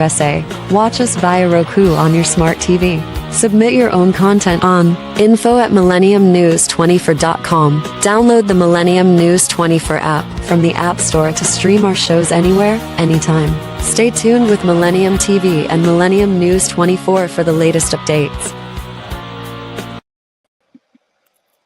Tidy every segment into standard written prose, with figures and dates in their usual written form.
USA. Watch us via Roku on your smart TV. Submit your own content on info@millenniumnews24.com. Download the Millennium News 24 app from the App Store to stream our shows anywhere, anytime. Stay tuned with Millennium TV and Millennium News 24 for the latest updates.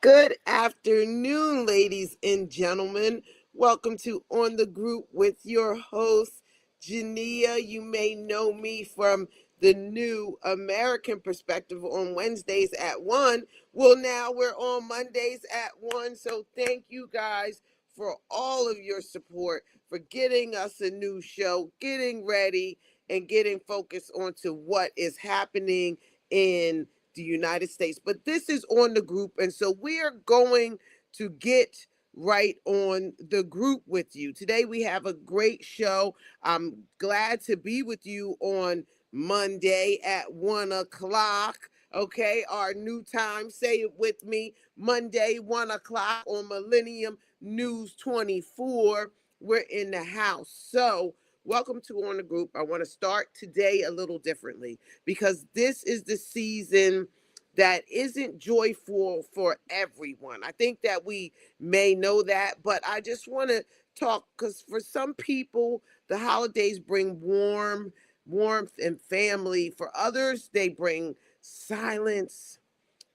Good afternoon, ladies and gentlemen. Welcome to On the Group with your host, Jineea. You may know me from the New American Perspective on Wednesdays at 1. Well, now we're on Mondays at 1. So thank you guys for all of your support, for getting us a new show, getting ready, and getting focused onto what is happening in the United States. But this is On the Group, and so we are going to get right on the group with you. Today we have a great show. I'm glad to be with you on Monday at 1 o'clock. Okay, our new time. Say it with me. Monday, 1 o'clock on Millennium News 24. We're in the house. So welcome to On the Group. I want to start today a little differently because this is the season that isn't joyful for everyone. I think that we may know that, but I just want to talk because for some people, the holidays bring warmth and family. For others, they bring silence,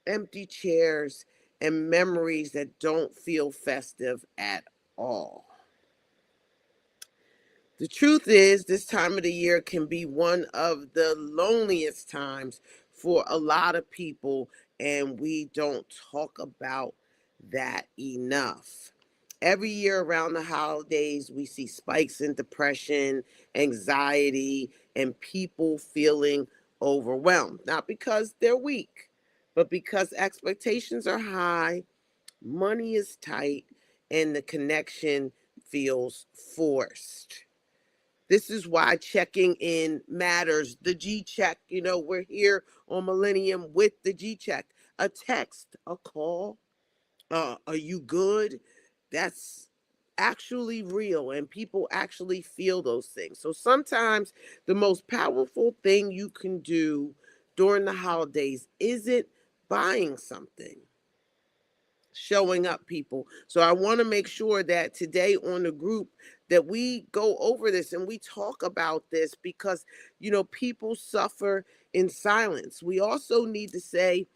empty chairs, and memories that don't feel festive at all. The truth is, this time of the year can be one of the loneliest times for a lot of people, and we don't talk about that enough. Every year around the holidays, we see spikes in depression, anxiety, and people feeling overwhelmed. Not because they're weak, but because expectations are high, money is tight, and the connection feels forced. This is why checking in matters. The G check, we're here on Millennium with the G check. A text, a call, are you good? That's actually real, and people actually feel those things. So sometimes the most powerful thing you can do during the holidays isn't buying something. Showing up, people. So I want to make sure that today on the group that we go over this and we talk about this because people suffer in silence. We also need to say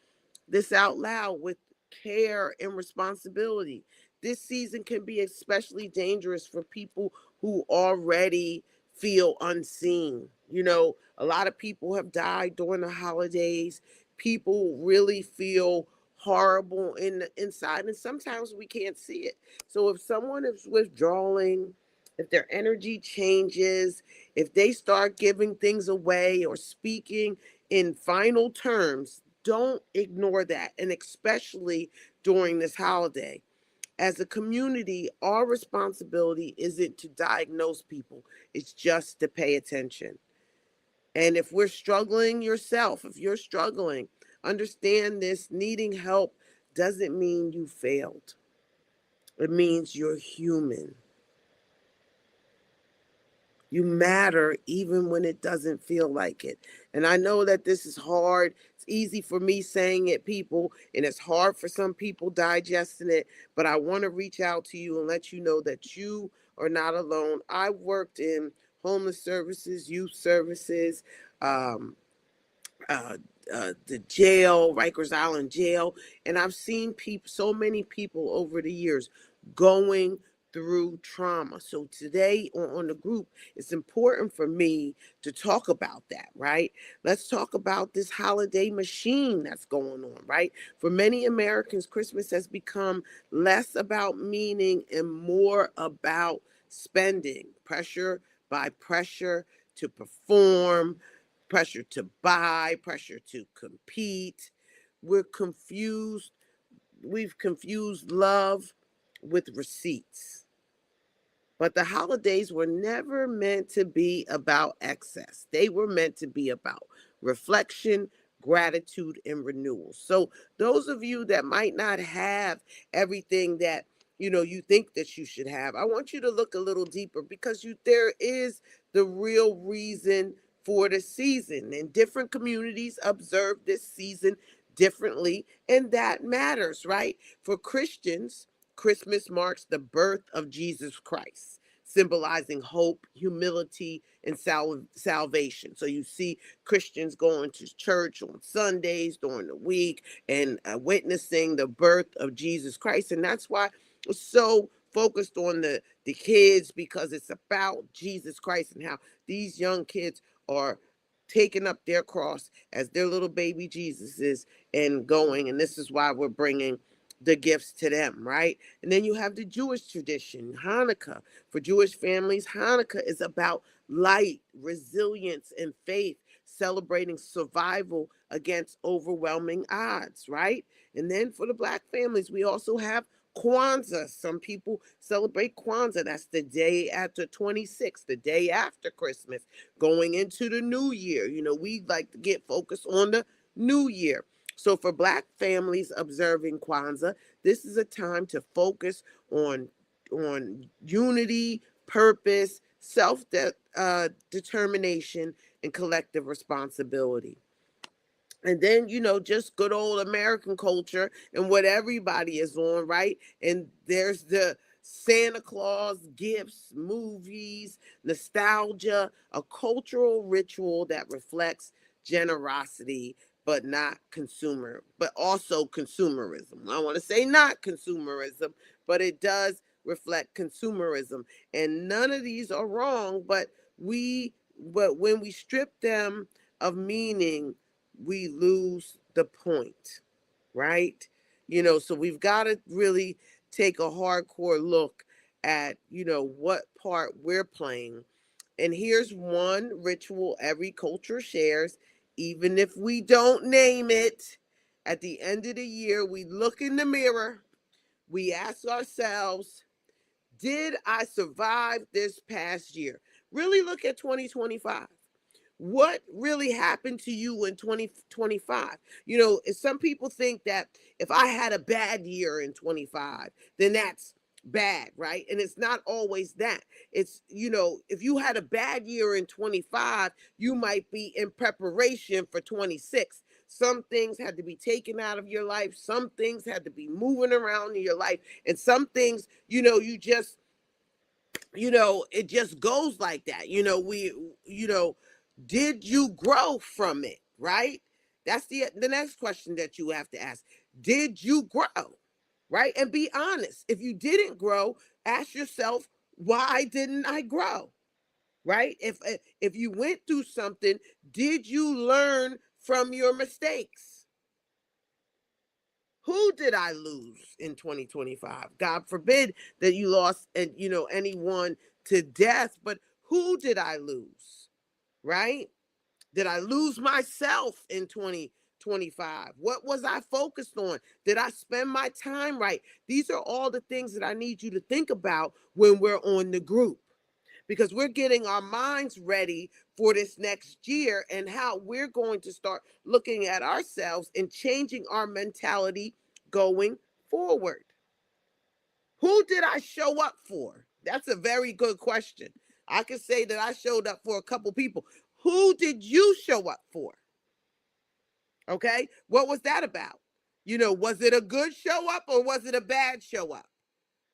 this out loud with care and responsibility. This season can be especially dangerous for people who already feel unseen. A lot of people have died during the holidays. People really feel horrible inside, and sometimes we can't see it. So if someone is withdrawing, if their energy changes, if they start giving things away or speaking in final terms, don't ignore that, and especially during this holiday. As a community, our responsibility isn't to diagnose people, it's just to pay attention. And if we're struggling yourself, if you're struggling, understand this: needing help doesn't mean you failed. It means you're human. You matter even when it doesn't feel like it. And I know that this is hard. It's easy for me saying it, people, and it's hard for some people digesting it. But I want to reach out to you and let you know that you are not alone. I worked in homeless services, youth services, um, the jail, Rikers Island jail, and I've seen so many people over the years going through trauma. So today on the group, it's important for me to talk about that, right? Let's talk about this holiday machine that's going on, right? For many Americans, Christmas has become less about meaning and more about spending. Pressure by pressure to perform, pressure to buy, pressure to compete. We're confused. We've confused love with receipts. But the holidays were never meant to be about excess. They were meant to be about reflection, gratitude, and renewal. So those of you that might not have everything that you think that you should have, I want you to look a little deeper because there is the real reason for the season. And different communities observe this season differently, and that matters, right? For Christians, Christmas marks the birth of Jesus Christ, symbolizing hope, humility, and salvation. So you see Christians going to church on Sundays during the week and witnessing the birth of Jesus Christ. And that's why it's so focused on the kids, because it's about Jesus Christ and how these young kids are taking up their cross as their little baby Jesuses and going. And this is why we're bringing the gifts to them, right? And then you have the Jewish tradition, Hanukkah. For Jewish families, Hanukkah is about light, resilience, and faith, celebrating survival against overwhelming odds, right? And then for the Black families, we also have Kwanzaa. Some people celebrate Kwanzaa. That's the day after 26th, the day after Christmas, going into the new year. You know, we like to get focused on the new year. So for Black families observing Kwanzaa, this is a time to focus on unity, purpose, self determination, and collective responsibility. And then, you know, just good old American culture and what everybody is on, right? And there's the Santa Claus gifts, movies, nostalgia, a cultural ritual that reflects generosity, but not but also consumerism. I want to say not consumerism, but it does reflect consumerism. And none of these are wrong, but when we strip them of meaning, we lose the point, right? You know, so we've got to really take a hardcore look at, you know, what part we're playing. And here's one ritual every culture shares, even if we don't name it. At the end of the year, we look in the mirror, we ask ourselves, did I survive this past year? Really look at 2025. What really happened to you in 2025? You know, some people think that if I had a bad year in 25, then that's bad, right? And it's not always that. It's, you know, if you had a bad year in 25, you might be in preparation for 26. Some things had to be taken out of your life. Some things had to be moving around in your life. And some things, you know, it just goes like that. Did you grow from it, right? That's the next question that you have to ask. Did you grow, right? And be honest. If you didn't grow, ask yourself, why didn't I grow, right? If you went through something, did you learn from your mistakes? Who did I lose in 2025? God forbid that you lost, and anyone to death, but who did I lose, right? Did I lose myself in 2025? What was I focused on? Did I spend my time right? These are all the things that I need you to think about when we're on the group, because we're getting our minds ready for this next year and how we're going to start looking at ourselves and changing our mentality going forward. Who did I show up for? That's a very good question. I can say that I showed up for a couple people. Who did you show up for? Okay. What was that about? Was it a good show up or was it a bad show up?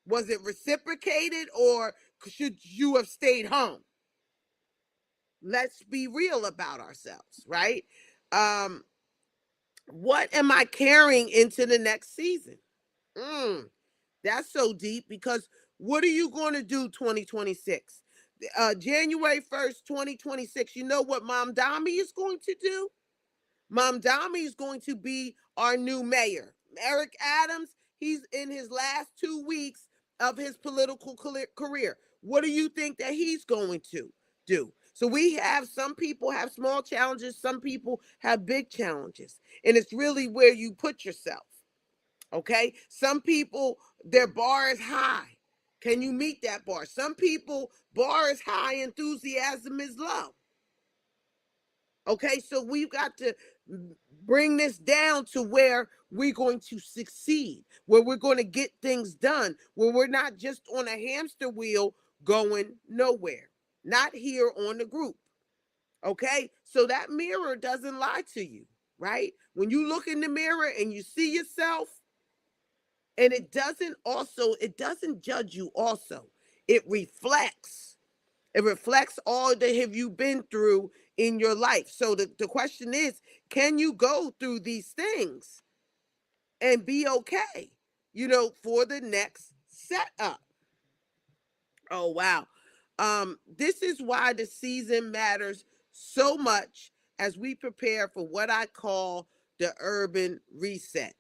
Was it reciprocated or should you have stayed home? Let's be real about ourselves, right? What am I carrying into the next season? That's so deep, because what are you going to do 2026? January 1st, 2026, you know what Mom Dami is going to do? Mom Dami is going to be our new mayor. Eric Adams, he's in his last 2 weeks of his political career. What do you think that he's going to do? So we have, some people have small challenges, some people have big challenges. And it's really where you put yourself. Okay? Some people, their bar is high. Can you meet that bar? Some people, bar is high, enthusiasm is low. Okay, so we've got to bring this down to where we're going to succeed, where we're going to get things done, where we're not just on a hamster wheel going nowhere, not here on the group. Okay, so that mirror doesn't lie to you, right? When you look in the mirror and you see yourself, and it doesn't judge you also. It reflects. It reflects all that have you been through in your life. So the question is, can you go through these things and be okay, for the next setup? Oh wow. This is why the season matters so much as we prepare for what I call the urban reset.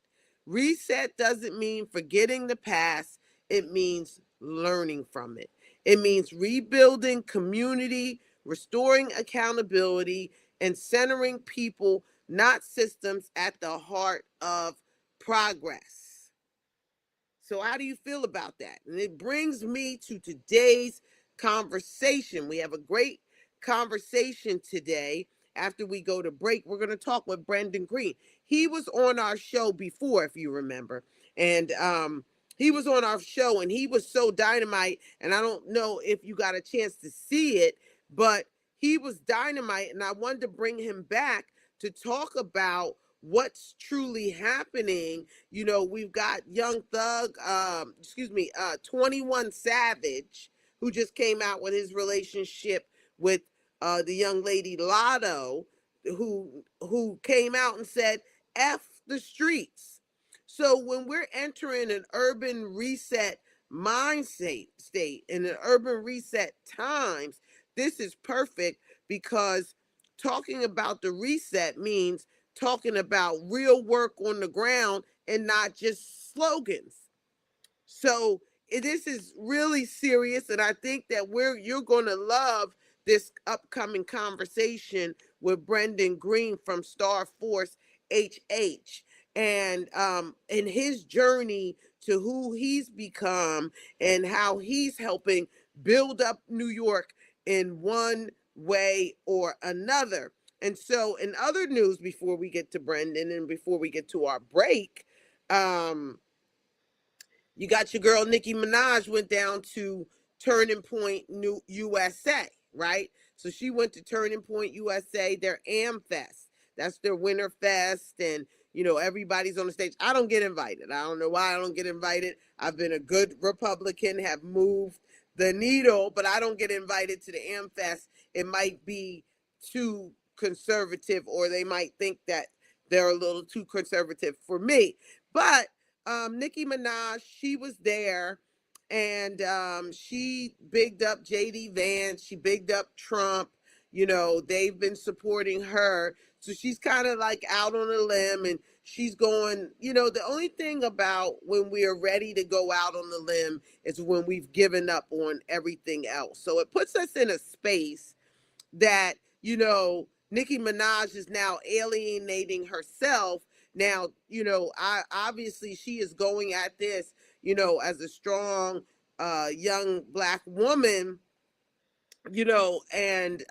Reset doesn't mean forgetting the past, it means learning from it. It means rebuilding community, restoring accountability, and centering people, not systems, at the heart of progress. So, how do you feel about that? And it brings me to today's conversation. We have a great conversation today. After we go to break, we're going to talk with Brendan Green. He was on our show before, if you remember. And he was on our show and he was so dynamite. And I don't know if you got a chance to see it, but he was dynamite. And I wanted to bring him back to talk about what's truly happening. We've got Young Thug, 21 Savage, who just came out with his relationship with the young lady Lotto, who came out and said, F the streets. So when we're entering an urban reset mindset state, in an urban reset times, this is perfect because talking about the reset means talking about real work on the ground and not just slogans. So this is really serious, and I think that you're going to love this upcoming conversation with Brendan Green from Star Force HH, and his journey to who he's become and how he's helping build up New York in one way or another. And so, in other news, before we get to Brendan and before we get to our break, you got your girl Nicki Minaj went down to Turning Point New USA, right? So she went to Turning Point USA, their AmFest. That's their Winter Fest, and everybody's on the stage. I don't get invited. I don't know why I don't get invited. I've been a good Republican, have moved the needle, but I don't get invited to the AmFest. It might be too conservative, or they might think that they're a little too conservative for me. But Nicki Minaj, she was there, and she bigged up JD Vance. She bigged up Trump. They've been supporting her. So she's kind of like out on a limb, and she's going, the only thing about when we are ready to go out on the limb is when we've given up on everything else. So it puts us in a space that, Nicki Minaj is now alienating herself. Now, I obviously she is going at this, as a strong young Black woman, and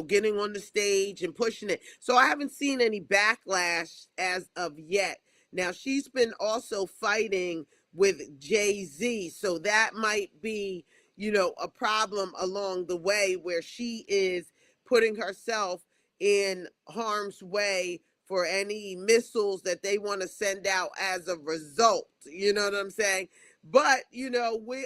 getting on the stage and pushing it. So I haven't seen any backlash as of yet. Now she's been also fighting with Jay-Z, so that might be, a problem along the way where she is putting herself in harm's way for any missiles that they want to send out as a result. You know what I'm saying? But we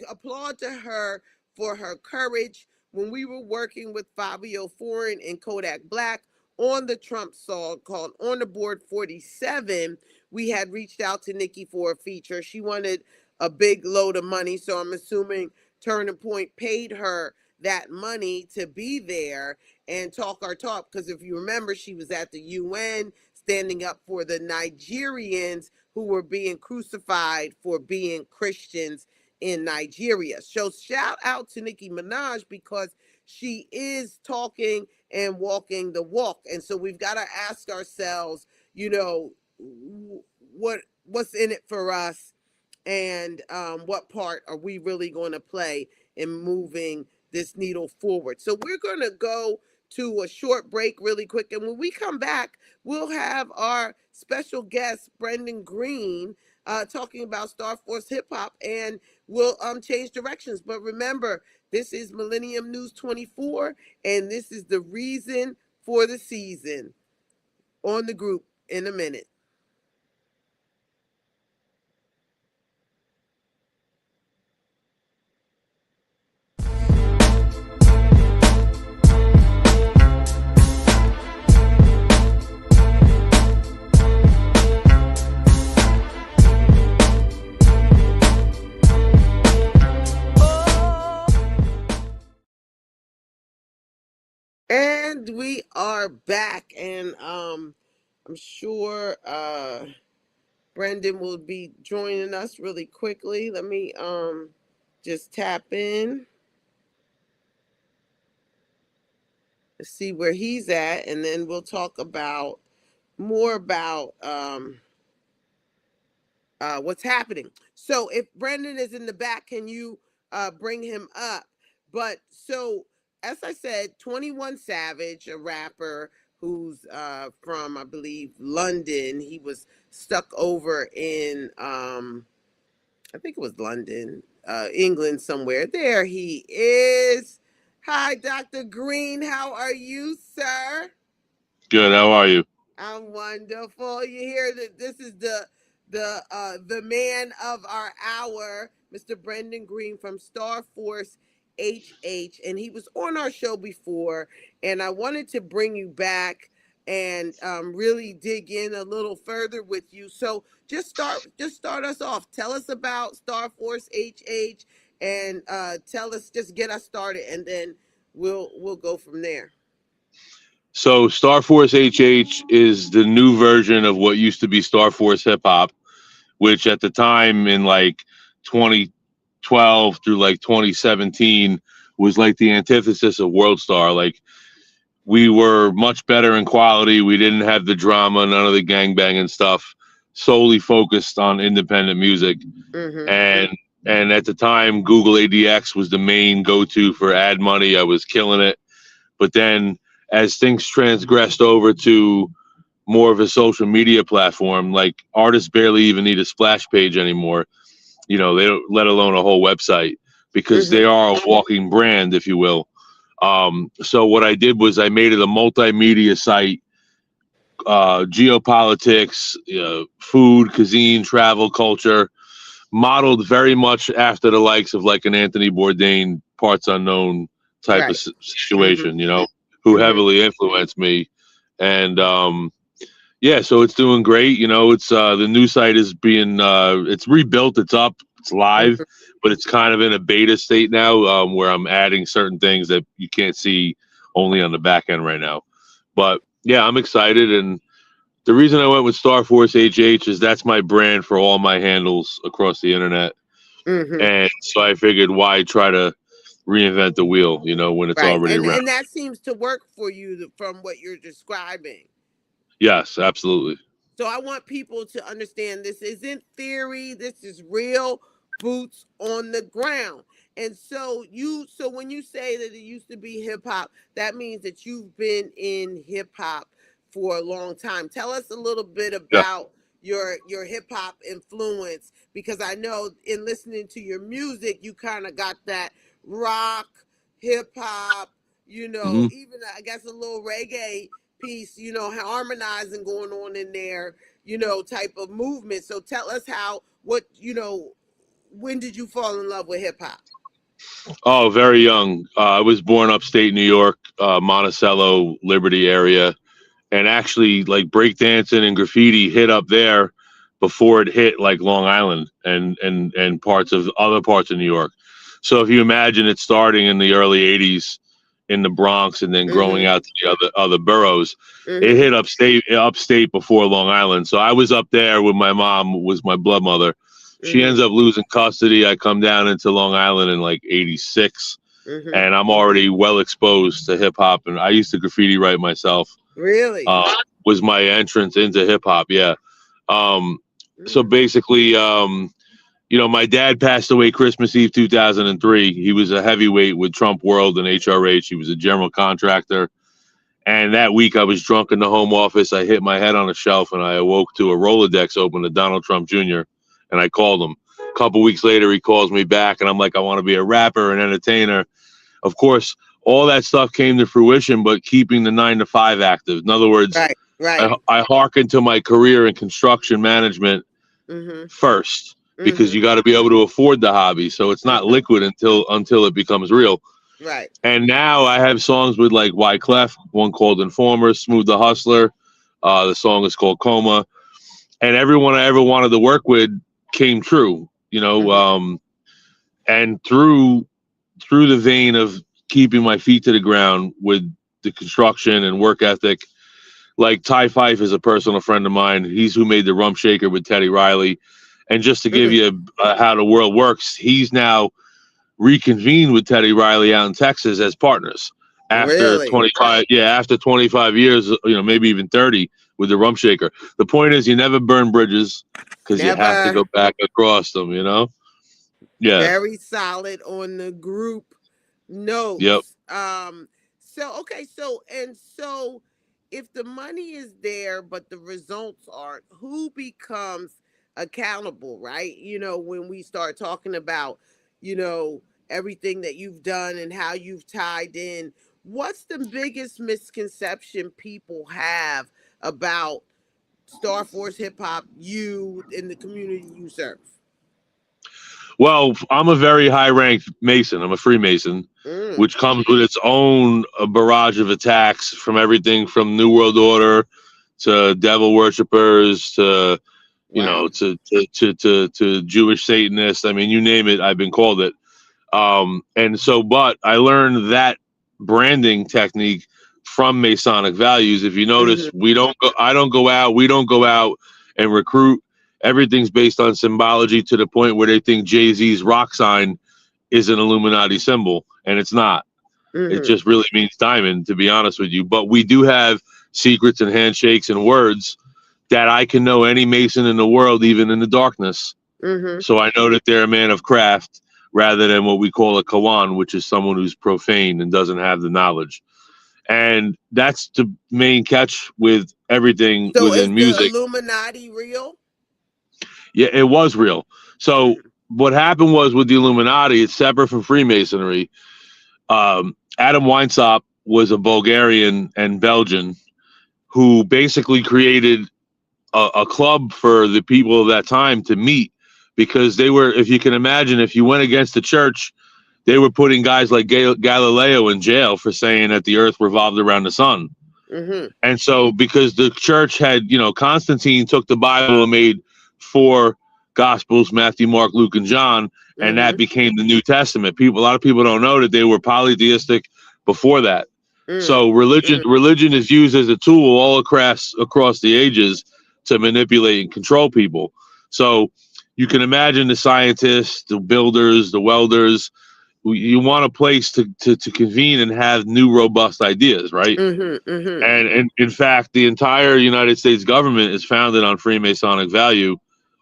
applaud to her for her courage. When we were working with Fabio Foreign and Kodak Black on the Trump song called On the Board 47, we had reached out to Nicki for a feature. She wanted a big load of money, so I'm assuming Turning Point paid her that money to be there and talk our talk. Because if you remember, she was at the UN standing up for the Nigerians who were being crucified for being Christians in Nigeria. So shout out to Nicki Minaj because she is talking and walking the walk. And so we've got to ask ourselves, what's in it for us, and what part are we really going to play in moving this needle forward. So we're going to go to a short break really quick. And when we come back, we'll have our special guest, Brendan Green, talking about Star Force Hip Hop, and we'll change directions. But remember, this is Millennium News 24, and this is the reason for the season. On the group in a minute. And we are back, and I'm sure Brendan will be joining us really quickly. Let me just tap in to see where he's at, and then we'll talk about more about what's happening. So if Brendan is in the back, can you bring him up? But so, as I said, 21 Savage, a rapper who's from, I believe, London. He was stuck over in, I think it was London, England somewhere. There he is. Hi, Dr. Green. How are you, sir? Good. How are you? I'm wonderful. You hear that this is the man of our hour, Mr. Brendan Green from Star Force HH, and he was on our show before, and I wanted to bring you back and really dig in a little further with you. So just start us off. Tell us about Star Force HH, and just get us started, and then we'll go from there. So Star Force HH is the new version of what used to be Star Force Hip Hop, which at the time in like 2012 through like 2017 was like the antithesis of World Star. Like we were much better in quality. We didn't have the drama, none of the gangbanging stuff, solely focused on independent music. Mm-hmm. And at the time, Google ADX was the main go-to for ad money. I was killing it. But then as things transgressed over to more of a social media platform, like artists barely even need a splash page anymore. They don't, let alone a whole website, because they are a walking brand, if you will. So what I did was I made it a multimedia site, geopolitics, food, cuisine, travel, culture, modeled very much after the likes of like an Anthony Bourdain, Parts Unknown type of situation, who heavily influenced me. And yeah, so it's doing great. It's the new site is being it's rebuilt, it's up, it's live, but it's kind of in a beta state now, where I'm adding certain things that you can't see only on the back end right now. But yeah, I'm excited, and the reason I went with Star Force HH is that's my brand for all my handles across the internet. And so I figured, why try to reinvent the wheel, when it's already around. And that seems to work for you from what you're describing. Yes, absolutely. So I want people to understand this isn't theory. This is real boots on the ground. And so when you say that it used to be hip hop, that means that you've been in hip hop for a long time. Tell us a little bit about your hip hop influence, because I know in listening to your music, you kind of got that rock, hip hop, even I guess a little reggae piece, harmonizing going on in there, type of movement. So tell us when did you fall in love with hip hop? Oh, very young. I was born upstate New York, Monticello, Liberty area. And actually, like, breakdancing and graffiti hit up there before it hit like Long Island and parts of other parts of New York. So if you imagine it starting in the early 80s in the Bronx and then growing out to the other boroughs, it hit upstate before Long Island. So I was up there with my mom, was my blood mother. She ends up losing custody. I come down into Long Island in like 86, and I'm already well exposed to hip hop. And I used to graffiti write myself. Really? Was my entrance into hip hop. Yeah. So basically, my dad passed away Christmas Eve 2003. He was a heavyweight with Trump World and HRH. He was a general contractor. And that week I was drunk in the home office. I hit my head on a shelf and I awoke to a Rolodex open to Donald Trump Jr. And I called him. A couple weeks later, he calls me back, and I'm like, I want to be a rapper, an entertainer. Of course, all that stuff came to fruition, but keeping the 9-to-5 active. In other words, I hearken to my career in construction management first, because you got to be able to afford the hobby. So it's not liquid until it becomes real. Right. And now I have songs with like Wyclef, one called Informer, Smooth the Hustler. The song is called Coma. And everyone I ever wanted to work with came true, you know. And through the vein of keeping my feet to the ground with the construction and work ethic, like Ty Fife is a personal friend of mine. He's who made the Rump Shaker with Teddy Riley. And just to give you how the world works, he's now reconvened with Teddy Riley out in Texas as partners after 25 years, you know, maybe even 30 with the Rump Shaker. The point is, you never burn bridges, because you have to go back across them, you know. Very solid on the group notes. So if the money is there but the results aren't, who becomes accountable, right? You know, when we start talking about, you know, everything that you've done and how you've tied in, what's the biggest misconception people have about Star Force Hip Hop, you, in the community you serve? Well, I'm a very high-ranked Mason. I'm a Freemason, which comes with its own barrage of attacks from everything from New World Order to devil worshippers to, you know, to Jewish Satanists. I mean, you name it, I've been called it. And so, but I learned that branding technique from Masonic values. If you notice, we don't go out and recruit. Everything's based on symbology, to the point where they think Jay-Z's rock sign is an Illuminati symbol, and it's not. It just really means diamond, to be honest with you. But we do have secrets and handshakes and words that I can know any Mason in the world, even in the darkness. So I know that they're a man of craft, rather than what we call a Kawan, which is someone who's profane and doesn't have the knowledge. And that's the main catch with everything within music. So is the Illuminati real? Yeah, it was real. So what happened was, with the Illuminati, it's separate from Freemasonry. Adam Weinsop was a Bulgarian and Belgian who basically created a club for the people of that time to meet, because they were, if you can imagine, if you went against the church, they were putting guys like Galileo in jail for saying that the earth revolved around the sun. And so, because the church had, you know, Constantine took the Bible and made 4 Gospels, Matthew, Mark, Luke, and John, and that became the New Testament. A lot of people don't know that they were polytheistic before that. So religion is used as a tool all across the ages to manipulate and control people. So you can imagine the scientists, the builders, the welders. You want a place to convene and have new, robust ideas, right? And in fact, the entire United States government is founded on Freemasonic value.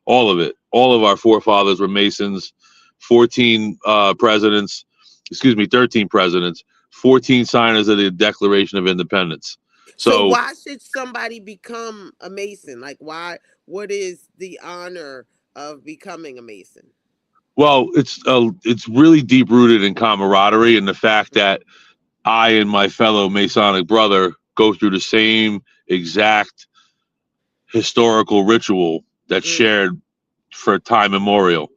All of it. All of our forefathers were Masons. 13 presidents, 14 signers of the Declaration of Independence. So why should somebody become a Mason? Like, why? What is the honor of becoming a Mason? Well, it's really deep rooted in camaraderie, and the fact that I and my fellow Masonic brother go through the same exact historical ritual that's shared for time immemorial.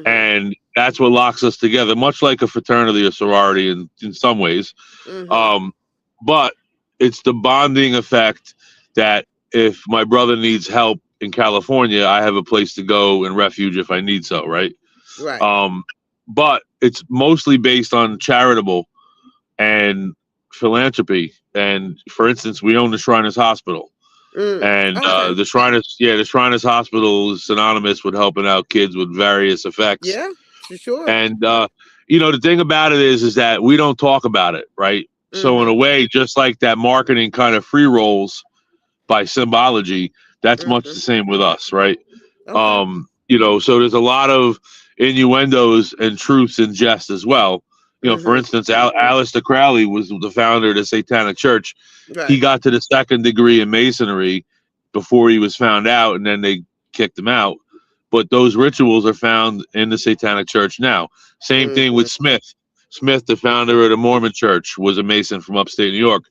And that's what locks us together, much like a fraternity or sorority in some ways. But it's the bonding effect that if my brother needs help in California, I have a place to go and refuge if I need so, right? But it's mostly based on charitable and philanthropy. And for instance, we own the Shriners Hospital. And the Shriners Hospital is synonymous with helping out kids with various effects. Yeah, for sure. And you know, the thing about it is that we don't talk about it, right? So in a way, just like that marketing kind of free rolls by symbology, that's much the same with us, right? You know, so there's a lot of innuendos and truths in jest as well. You know, for instance, Aleister Crowley was the founder of the Satanic Church. He got to the 2nd degree in Masonry before he was found out, and then they kicked him out. but those rituals are found in the Satanic Church now. Same thing with Smith. Smith, the founder of the Mormon Church, was a Mason from upstate New York.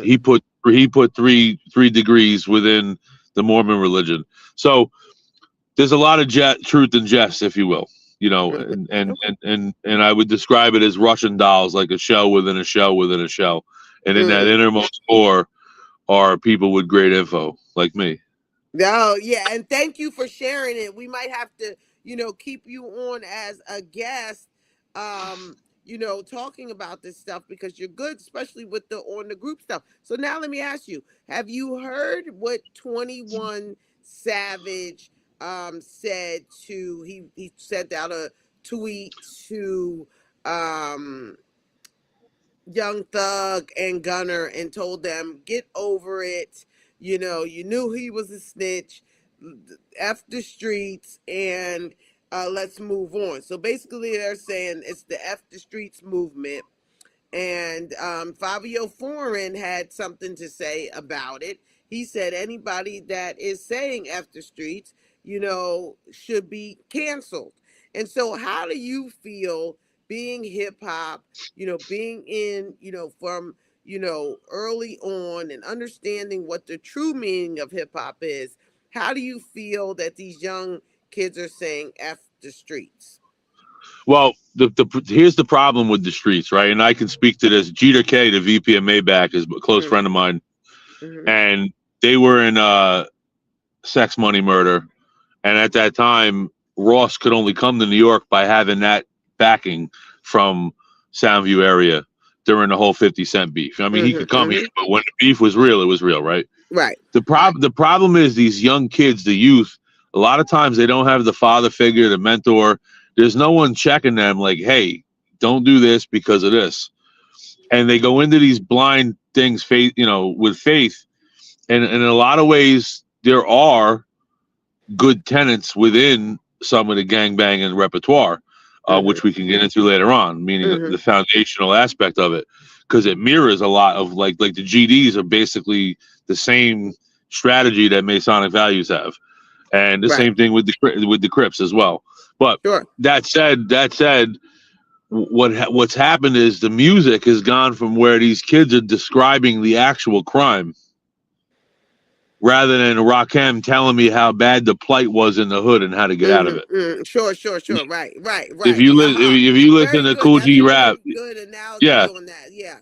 He put three degrees within the Mormon religion. So there's a lot of truth in jest, if you will, you know, and I would describe it as Russian dolls, like a shell within a shell within a shell. And in that innermost core are people with great info, like me. Oh, yeah. And thank you for sharing it. We might have to, you know, keep you on as a guest, you know, talking about this stuff because you're good, especially with the on the group stuff. So now let me ask you, have you heard what 21 Savage said to he sent out a tweet to Young Thug and Gunner and told them, get over it. You know, you knew he was a snitch. F the streets and let's move on. So basically, they're saying it's the F the streets movement. And Fabio Foreign had something to say about it. He said anybody that is saying F the streets, you know, should be canceled. And so, how do you feel being hip hop, you know, being in, you know, from, you know, early on and understanding what the true meaning of hip hop is? How do you feel that these young kids are saying F the streets? Well, here's the problem with the streets, right? And I can speak to this. Jeter K, the VP of Maybach, is a close friend of mine, and they were in Sex, Money, Murder, and at that time, Ross could only come to New York by having that backing from Soundview area during the whole 50 Cent beef. I mean, he could come here, but when the beef was real, it was real, right? Right. The problem is these young kids, the youth, a lot of times they don't have the father figure, the mentor. There's no one checking them like, hey, don't do this because of this. And they go into these blind things, faith, you know, with faith. And in a lot of ways, there are good tenets within some of the gangbanging repertoire, which we can get into later on, meaning the foundational aspect of it, because it mirrors a lot of like the GDs are basically the same strategy that Masonic values have, and the same thing with the Crips as well. But that said, what's happened is the music has gone from where these kids are describing the actual crime, rather than Rakim telling me how bad the plight was in the hood and how to get out of it. Sure. Right. If you listen to Cool G rap, good analogy on that. Yeah.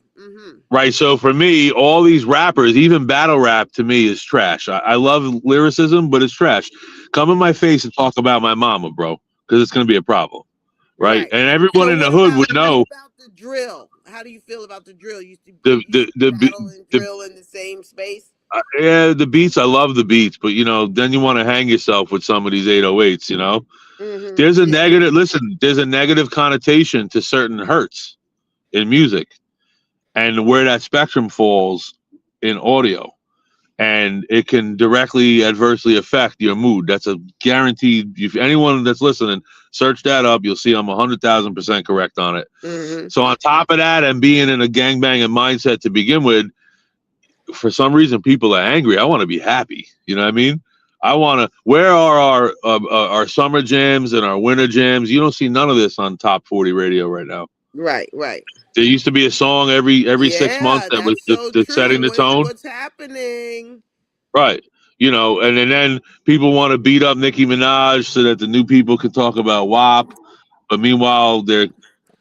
Right. So for me, all these rappers, even battle rap, to me is trash. I love lyricism, but it's trash. Come in my face and talk about my mama, bro, because it's gonna be a problem. Right. And everyone in the hood would know. What about the drill? How do you feel about the drill? You used to battle and drill in the same space. Yeah, the beats. I love the beats, but you know, then you want to hang yourself with some of these 808s. You know, there's a negative. Listen, there's a negative connotation to certain hurts in music, and where that spectrum falls in audio, and it can directly adversely affect your mood. That's a guaranteed. If anyone that's listening, search that up. You'll see I'm 100,000% correct on it. So on top of that, and being in a gangbanging mindset to begin with, for some reason people are angry. I want to be happy. You know what I mean? I want to. Where are our summer jams and our winter jams? You don't see none of this on Top 40 radio right now. Right. There used to be a song every 6 months that was setting the tone. What's happening? Right. You know, and then people want to beat up Nicki Minaj so that the new people can talk about WAP, but meanwhile they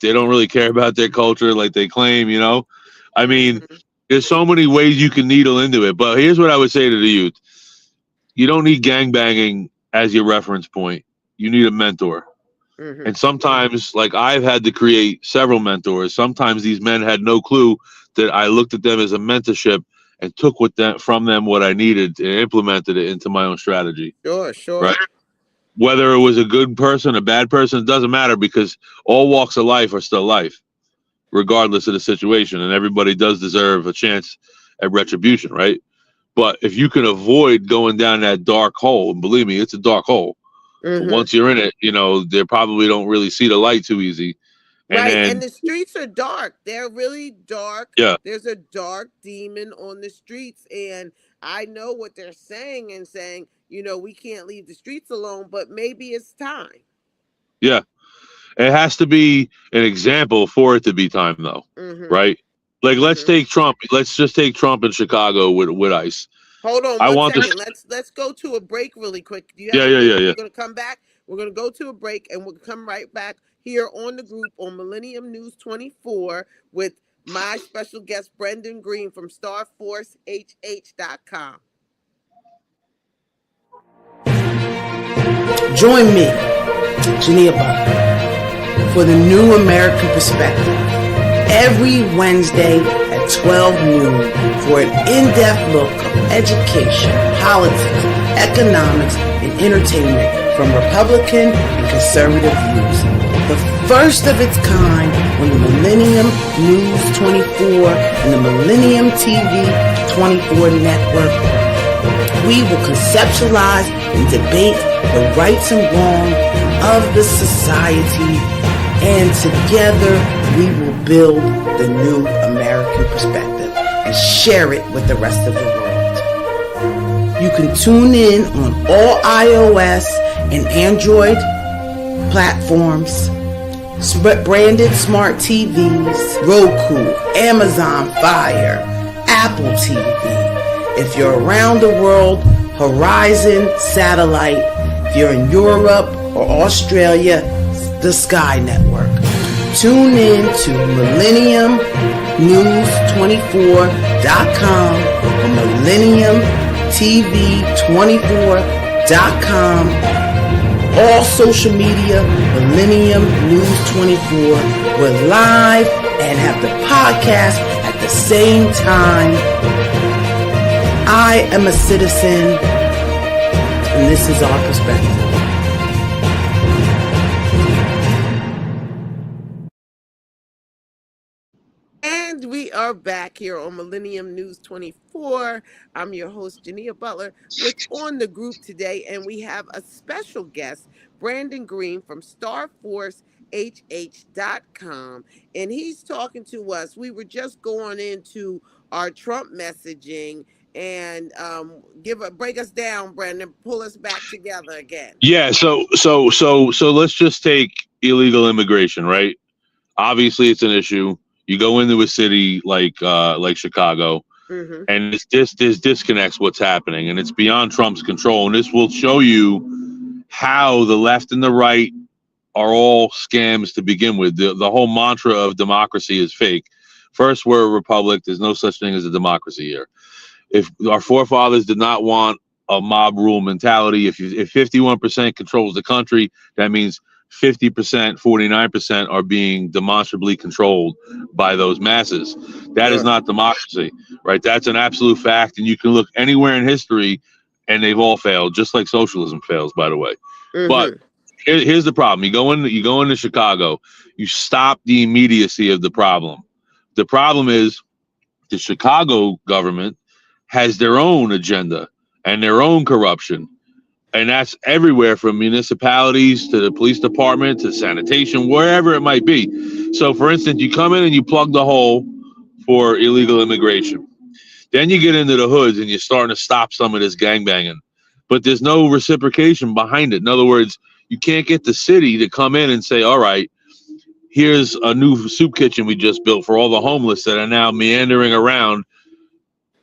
don't really care about their culture like they claim. You know, I mean. There's so many ways you can needle into it, but here's what I would say to the youth. You don't need gangbanging as your reference point. You need a mentor. And sometimes, like I've had to create several mentors. Sometimes these men had no clue that I looked at them as a mentorship and took from them what I needed and implemented it into my own strategy. Sure. Right? Whether it was a good person, a bad person, it doesn't matter because all walks of life are still life, regardless of the situation, and everybody does deserve a chance at retribution, right? But if you can avoid going down that dark hole, and believe me, it's a dark hole. But once you're in it, you know, they probably don't really see the light too easy. And the streets are dark. They're really dark. Yeah. There's a dark demon on the streets, and I know what they're saying, we can't leave the streets alone, but maybe it's time. Yeah. It has to be an example for it to be time, though, right? Like, let's take Trump. Let's just take Trump in Chicago with ICE. Hold on one second. Let's go to a break really quick. Do you have We're going to come back. We're going to go to a break, and we'll come right back here on the group on Millennium News 24 with my special guest, Brendan Green from StarForceHH.com. Join me, Jineea, Butler, for the New American Perspective every Wednesday at 12 noon for an in-depth look of education, politics, economics, and entertainment from Republican and conservative views. The first of its kind on the Millennium News 24 and the Millennium TV 24 network. We will conceptualize and debate the rights and wrongs of the society, and together we will build the new American perspective and share it with the rest of the world. You can tune in on all iOS and Android platforms, branded smart TVs, Roku, Amazon Fire, Apple TV. If you're around the world, Horizon Satellite. If you're in Europe or Australia, the Sky Network. Tune in to MillenniumNews24.com or Millennium TV 24.com. All social media, Millennium News 24. We're live and have the podcast at the same time. I am a citizen, and this is our perspective. And we are back here on Millennium News 24. I'm your host, Jineea Butler, with On the Group today, and we have a special guest, Brandon Green from StarForceHH.com, and he's talking to us. We were just going into our Trump messaging, and break us down, Brandon. Pull us back together again. Yeah. So let's just take illegal immigration, right? Obviously, it's an issue. You go into a city like Chicago, and there's disconnects what's happening, and it's beyond Trump's control. And this will show you how the left and the right are all scams to begin with. The whole mantra of democracy is fake. First, we're a republic. There's no such thing as a democracy here. If our forefathers did not want a mob rule mentality, if 51% controls the country, that means 50%, 49% are being demonstrably controlled by those masses. That is not democracy, right? That's an absolute fact, and you can look anywhere in history, and they've all failed, just like socialism fails, by the way. But here's the problem: you go into Chicago, you stop the immediacy of the problem. The problem is the Chicago government has their own agenda and their own corruption. And that's everywhere from municipalities to the police department to sanitation, wherever it might be. So, for instance, you come in and you plug the hole for illegal immigration. Then you get into the hoods and you're starting to stop some of this gangbanging. But there's no reciprocation behind it. In other words, you can't get the city to come in and say, all right, here's a new soup kitchen we just built for all the homeless that are now meandering around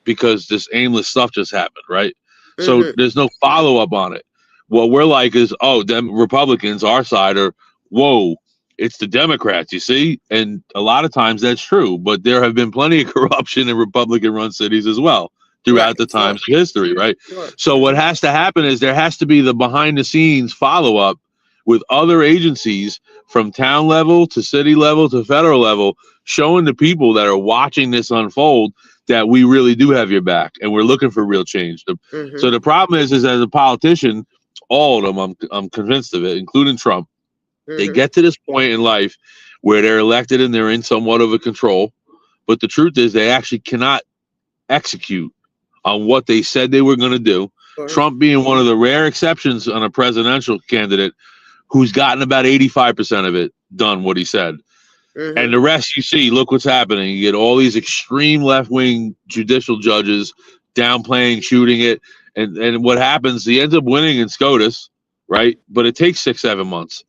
because this aimless stuff just happened, right? So there's no follow-up on it. What we're like is, oh, them Republicans, our side, are, whoa, it's the Democrats, you see? And a lot of times that's true, but there have been plenty of corruption in Republican-run cities as well throughout the times of history, right? So what has to happen is there has to be the behind-the-scenes follow-up with other agencies from town level to city level to federal level, showing the people that are watching this unfold that we really do have your back and we're looking for real change. So the problem is as a politician, all of them, I'm convinced of it, including Trump, they get to this point in life where they're elected and they're in somewhat of a control. But the truth is they actually cannot execute on what they said they were going to do. Trump being one of the rare exceptions on a presidential candidate who's gotten about 85% of it done what he said. And the rest you see, look what's happening. You get all these extreme left-wing judicial judges downplaying, shooting it, And what happens? He ends up winning in SCOTUS, right? But it takes 6-7 months,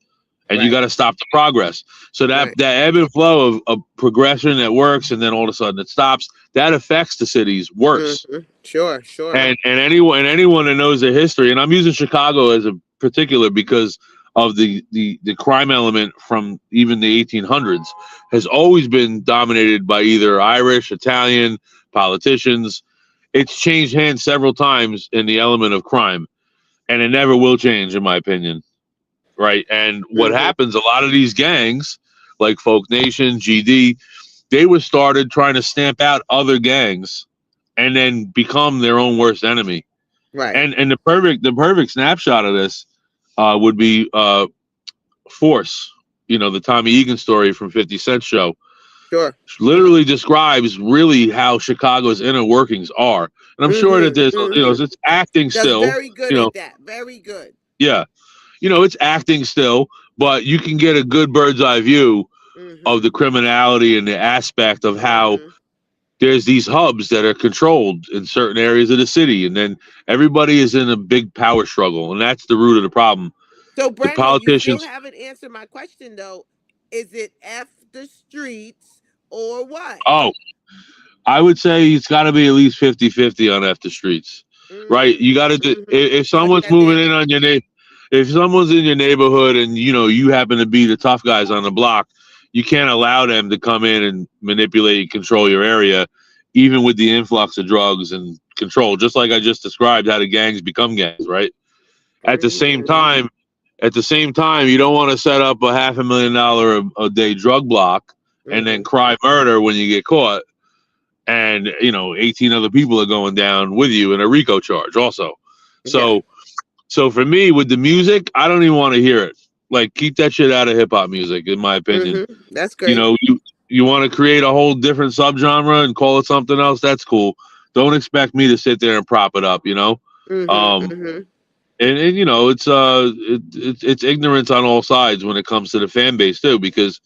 and you got to stop the progress. So that ebb and flow of progression that works, and then all of a sudden it stops. That affects the cities worse. Sure. And anyone that knows the history, and I'm using Chicago as a particular because of the crime element from even the 1800s has always been dominated by either Irish, Italian politicians. It's changed hands several times in the element of crime, and it never will change, in my opinion. Right. And what happens, a lot of these gangs, like Folk Nation, GD, they were started trying to stamp out other gangs and then become their own worst enemy. Right. And the perfect snapshot of this would be Force, the Tommy Egan story from 50 Cent show. Sure. Literally describes really how Chicago's inner workings are. And I'm sure that there's, it's acting still. Very good at that. Very good. Yeah. It's acting still, but you can get a good bird's eye view of the criminality and the aspect of how there's these hubs that are controlled in certain areas of the city. And then everybody is in a big power struggle. And that's the root of the problem. So, Brandon, the politicians, you still haven't answered my question, though. Is it F the streets or what? Oh, I would say it's got to be at least 50-50 on F the streets, right? You got to, if someone's moving in on your neighborhood, if someone's in your neighborhood and, you happen to be the tough guys on the block, you can't allow them to come in and manipulate and control your area, even with the influx of drugs and control, just like I just described how the gangs become gangs, right? At the same time, you don't want to set up a $500,000 a day drug block and then cry murder when you get caught. And, 18 other people are going down with you in a RICO charge also. So for me, with the music, I don't even want to hear it. Like, keep that shit out of hip hop music, in my opinion. That's great. You want to create a whole different subgenre and call it something else. That's cool. Don't expect me to sit there and prop it up. And it's ignorance on all sides when it comes to the fan base too, because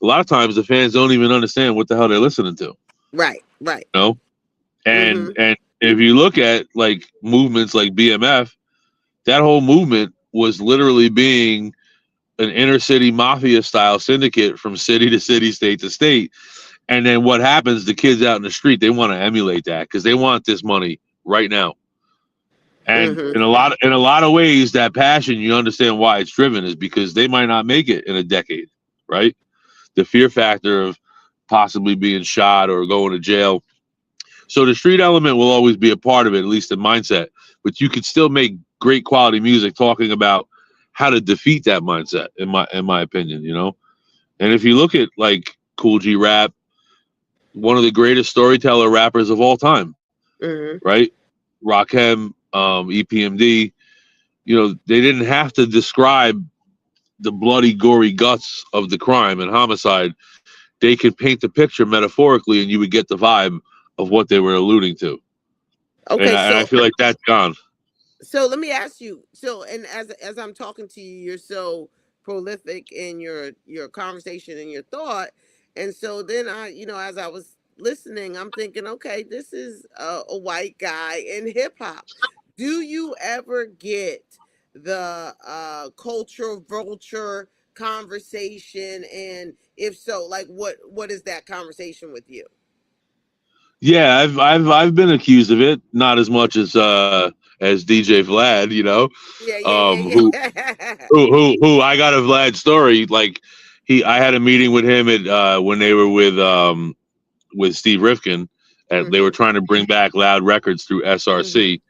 a lot of times the fans don't even understand what the hell they're listening to. Right. And if you look at like movements like BMF, that whole movement was literally being an inner city mafia style syndicate from city to city, state to state. And then what happens? The kids out in the street, they want to emulate that because they want this money right now. And in a lot of ways, that passion, you understand why it's driven, is because they might not make it in a decade, right? The fear factor of possibly being shot or going to jail. So the street element will always be a part of it, at least in mindset. But you could still make great quality music talking about how to defeat that mindset, in my opinion, And if you look at like Cool G Rap, one of the greatest storyteller rappers of all time, right? Rakim, EPMD, they didn't have to describe the bloody, gory guts of the crime and homicide. They could paint the picture metaphorically, and you would get the vibe of what they were alluding to. Okay, and I feel like that's gone. So let me ask you. So, and as I'm talking to you, you're so prolific in your conversation and your thought, and so then as I was listening, I'm thinking, okay, this is a white guy in hip hop. Do you ever get the culture vulture conversation, and if so, like what is that conversation with you? Yeah, I've been accused of it, not as much as DJ Vlad, who I got a Vlad story. Like I had a meeting with him at when they were with Steve Rifkin, and they were trying to bring back Loud Records through SRC,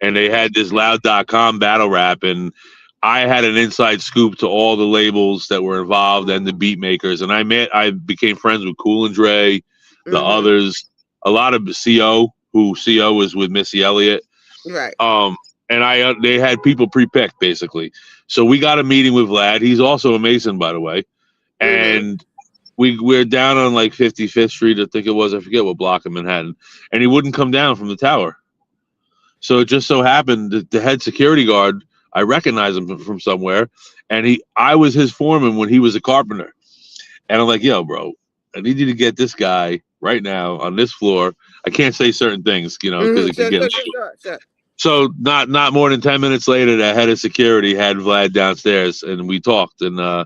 and they had this Loud.com battle rap, and I had an inside scoop to all the labels that were involved and the beat makers, and I became friends with Cool and Dre, the others. A lot of CO was with Missy Elliott. Right. And they had people pre-picked basically. So we got a meeting with Vlad. He's also a Mason, by the way. And we're down on like 55th Street, I think it was. I forget what block in Manhattan. And he wouldn't come down from the tower. So it just so happened that the head security guard, I recognized him from somewhere. And I was his foreman when he was a carpenter. And I'm like, yo, bro, I need you to get this guy right now on this floor. I can't say certain things, because it could get. Sure. So not more than 10 minutes later, the head of security had Vlad downstairs, and we talked, and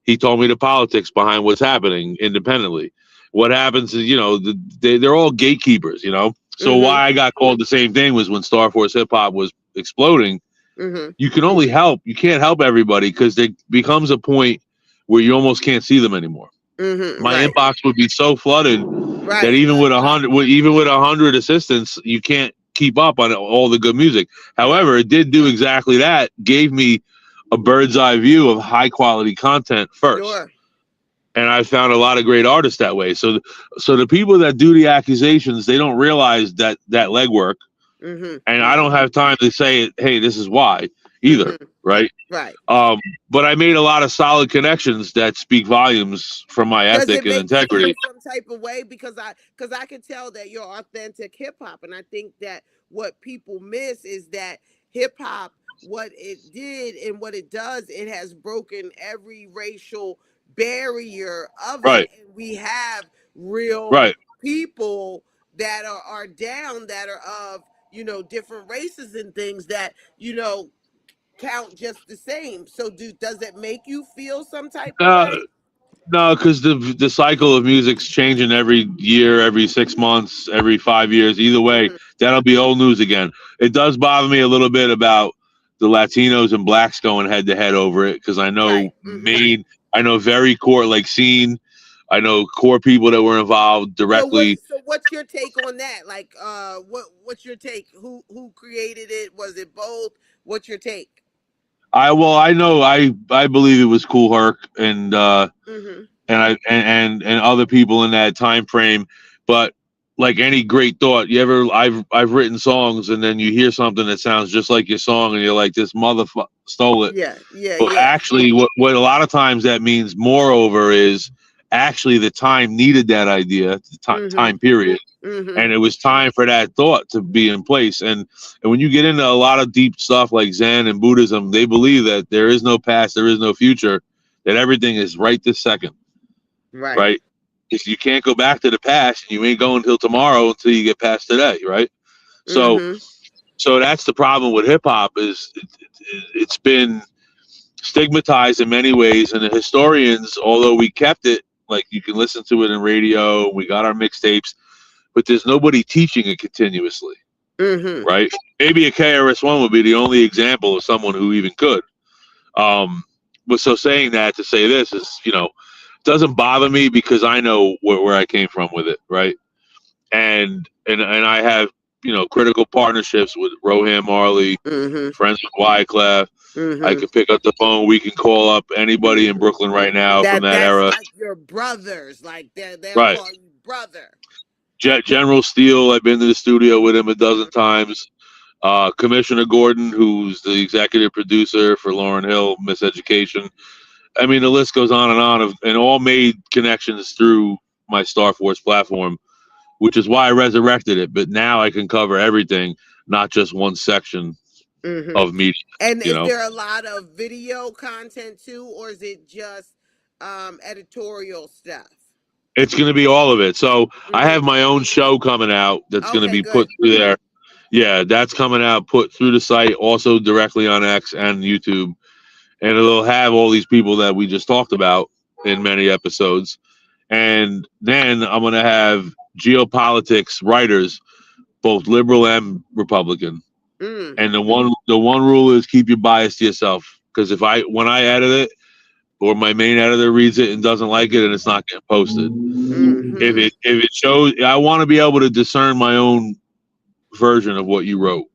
he told me the politics behind what's happening independently. What happens is, they're all gatekeepers, So why I got called the same thing was when Star Force Hip Hop was exploding. You can only help. You can't help everybody because there becomes a point where you almost can't see them anymore. My inbox would be so flooded that even with 100 assistants, you can't keep up on all the good music. However, it did do exactly that. Gave me a bird's eye view of high quality content first. Sure. And I found a lot of great artists that way. So the people that do the accusations, they don't realize that legwork. And I don't have time to say, hey, this is why either. Right. But I made a lot of solid connections that speak volumes from my ethic and integrity. Some type of way because I can tell that you're authentic hip hop, and I think that what people miss is that hip hop, what it did and what it does, it has broken every racial barrier of it, and we have real people that are down, that are of different races and things that count just the same. So does it make you feel some type of way? No, because the cycle of music's changing every year, every 6 months, every 5 years. Either way, that'll be old news again. It does bother me a little bit about the Latinos and blacks going head to head over it, because I know I know very core, like Scene. I know core people that were involved directly. So what's your take on that? Like, what's your take? Who created it? Was it both? What's your take? I know I believe it was Kool Herc and and other people in that time frame, but like any great thought, I've written songs and then you hear something that sounds just like your song and you're like, this motherfucker stole it. But actually what a lot of times that means, moreover, is actually the time needed that idea, the time period. And it was time for that thought to be in place. And when you get into a lot of deep stuff like Zen and Buddhism, they believe that there is no past, there is no future, that everything is right this second. Right? If you can't go back to the past, and you ain't going until tomorrow until you get past today, right? So that's the problem with hip hop, is it's been stigmatized in many ways, and the historians, although we kept it, like you can listen to it in radio, we got our mixtapes, but there's nobody teaching it continuously, right? Maybe a KRS-One would be the only example of someone who even could. But so saying that to say this is, doesn't bother me because I know where I came from with it, right? And I have, critical partnerships with Rohan Marley, friends with Wyclef. I can pick up the phone. We can call up anybody in Brooklyn right now from that era. Like your brothers, like they'll call you brother. General Steele, I've been to the studio with him a dozen times. Commissioner Gordon, who's the executive producer for Lauryn Hill, Miseducation. I mean, the list goes on, and all made connections through my Star Force platform, which is why I resurrected it. But now I can cover everything, not just one section of media. And is there a lot of video content too, or is it just editorial stuff? It's going to be all of it. So I have my own show coming out that's going to be put through there. Yeah, that's coming out, put through the site, also directly on X and YouTube. And it'll have all these people that we just talked about in many episodes. And then I'm going to have geopolitics writers, both liberal and Republican. And the one rule is keep your bias to yourself. Because when I edit it, or my main editor reads it and doesn't like it, and it's not getting posted. If it shows, I want to be able to discern my own version of what you wrote.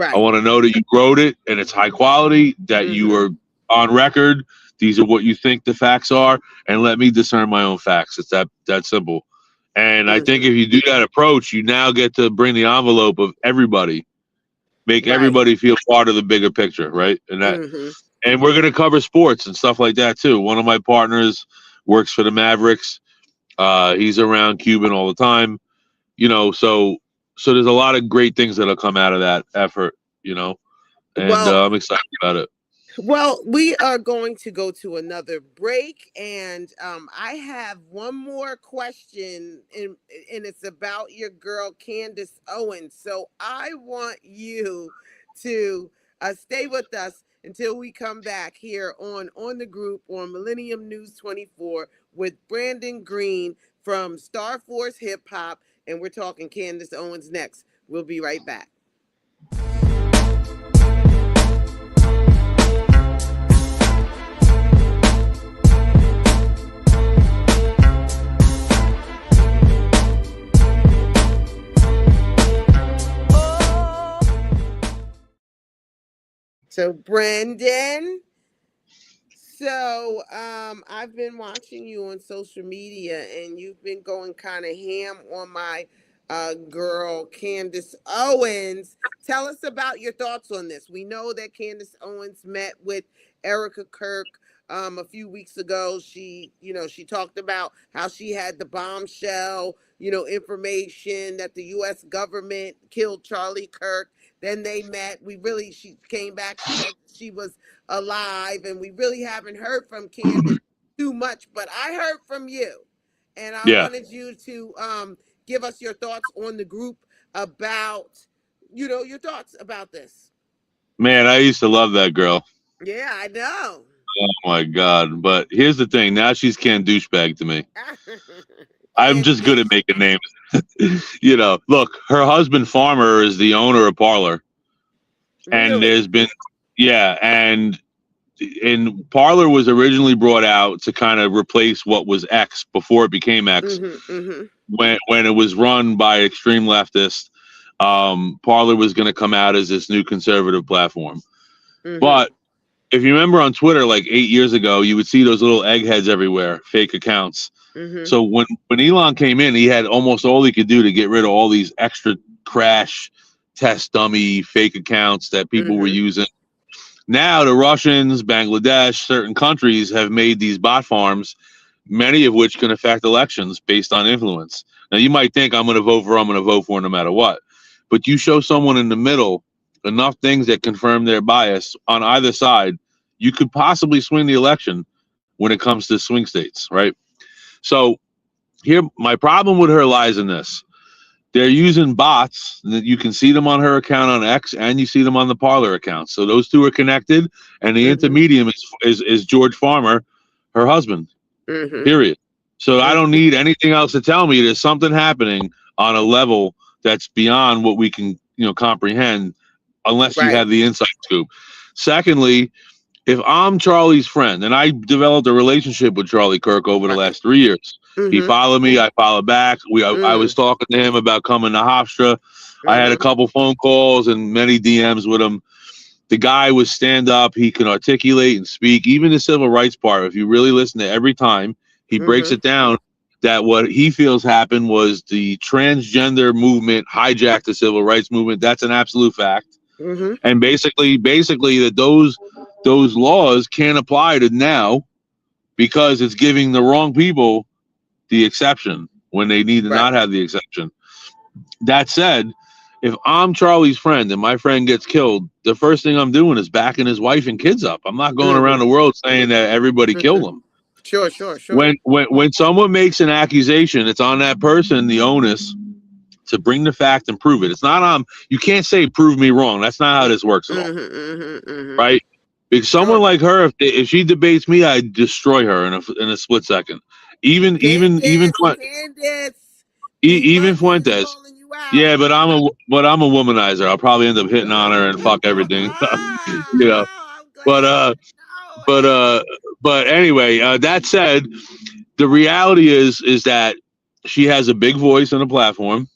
I want to know that you wrote it and it's high quality, that you are on record. These are what you think the facts are, and let me discern my own facts. It's that simple. And I think if you do that approach, you now get to bring the envelope of everybody, make everybody feel part of the bigger picture, right? And that. And we're going to cover sports and stuff like that, too. One of my partners works for the Mavericks. He's around Cuban all the time. So there's a lot of great things that'll come out of that effort, and I'm excited about it. Well, we are going to go to another break, and I have one more question, and it's about your girl Candace Owens. So I want you to stay with us until we come back here on the group on Millennium News 24 with Brandon Green from Star Force Hip Hop, and we're talking Candace Owens next. We'll be right back. So Brendan, I've been watching you on social media, and you've been going kind of ham on my girl Candace Owens. Tell us about your thoughts on this. We know that Candace Owens met with Erica Kirk a few weeks ago. She talked about how she had the bombshell, information that the U.S. government killed Charlie Kirk. Then they met. She came back. She said she was alive, and we really haven't heard from Candace too much. But I heard from you, and I wanted you to give us your thoughts on the group about, your thoughts about this. Man, I used to love that girl. Yeah, I know. Oh my God! But here's the thing: now she's Can douchebag to me. I'm just good at making names. Look, her husband Farmer is the owner of Parler, and Really? there's been, and Parler was originally brought out to kind of replace what was X before it became X. When it was run by extreme leftists, Parler was going to come out as this new conservative platform. But if you remember on Twitter, like 8 years ago, you would see those little eggheads everywhere, fake accounts. So when Elon came in, he had almost all he could do to get rid of all these extra crash test dummy fake accounts that people were using. Now the Russians, Bangladesh, certain countries have made these bot farms, many of which can affect elections based on influence. Now you might think I'm going to vote for no matter what. But you show someone in the middle enough things that confirm their bias on either side, you could possibly swing the election when it comes to swing states, right? So here, my problem with her lies in this. They're using bots that you can see them on her account on X, and you see them on the Parler account. So those two are connected, and the intermedium is George Farmer, her husband, period. So I don't need anything else to tell me there's something happening on a level that's beyond what we can, comprehend, unless you have the inside scoop. Secondly, if I'm Charlie's friend, and I developed a relationship with Charlie Kirk over the last 3 years, he followed me, I followed back. I was talking to him about coming to Hofstra. I had a couple phone calls and many DMs with him. The guy was stand up. He can articulate and speak. Even the civil rights part, if you really listen to every time, he breaks it down that what he feels happened was the transgender movement hijacked the civil rights movement. That's an absolute fact. And basically that those laws can't apply to now because it's giving the wrong people the exception when they need to not have the exception. That said, if I'm Charlie's friend and my friend gets killed, the first thing I'm doing is backing his wife and kids up. I'm not going around the world saying that everybody killed them. Sure. When someone makes an accusation, it's on that person, the onus, to bring the fact and prove it. It's not you can't say prove me wrong. That's not how this works at all. Right? Because someone like her, if she debates me, I destroy her in a split second. Even Fuentes. Yeah, but I'm a womanizer. I'll probably end up hitting on her and fuck everything. But anyway, that said, the reality is that she has a big voice and a platform.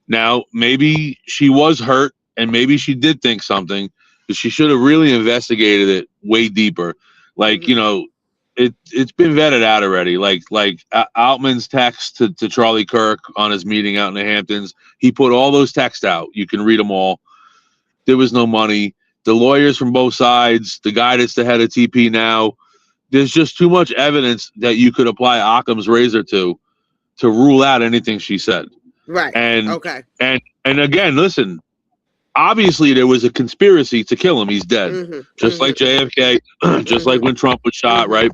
Now, maybe she was hurt and maybe she did think something, but she should have really investigated it way deeper. Like, it's been vetted out already. Like Altman's text to Charlie Kirk on his meeting out in the Hamptons, he put all those texts out. You can read them all. There was no money. The lawyers from both sides, the guy that's the head of TP now, there's just too much evidence that you could apply Occam's razor to rule out anything she said. Right. And again, listen, obviously there was a conspiracy to kill him. He's dead, just like JFK, just like when Trump was shot, right?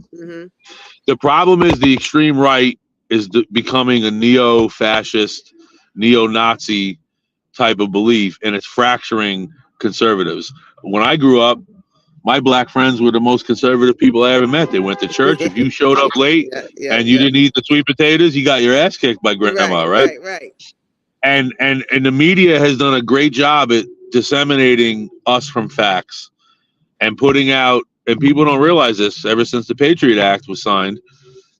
The problem is the extreme right is becoming a neo-fascist, neo-Nazi type of belief, and it's fracturing conservatives. When I grew up, my black friends were the most conservative people I ever met. They went to church. If you showed up late and you didn't eat the sweet potatoes, you got your ass kicked by grandma, right? And the media has done a great job at disseminating us from facts and putting out, and people don't realize this, ever since the Patriot Act was signed,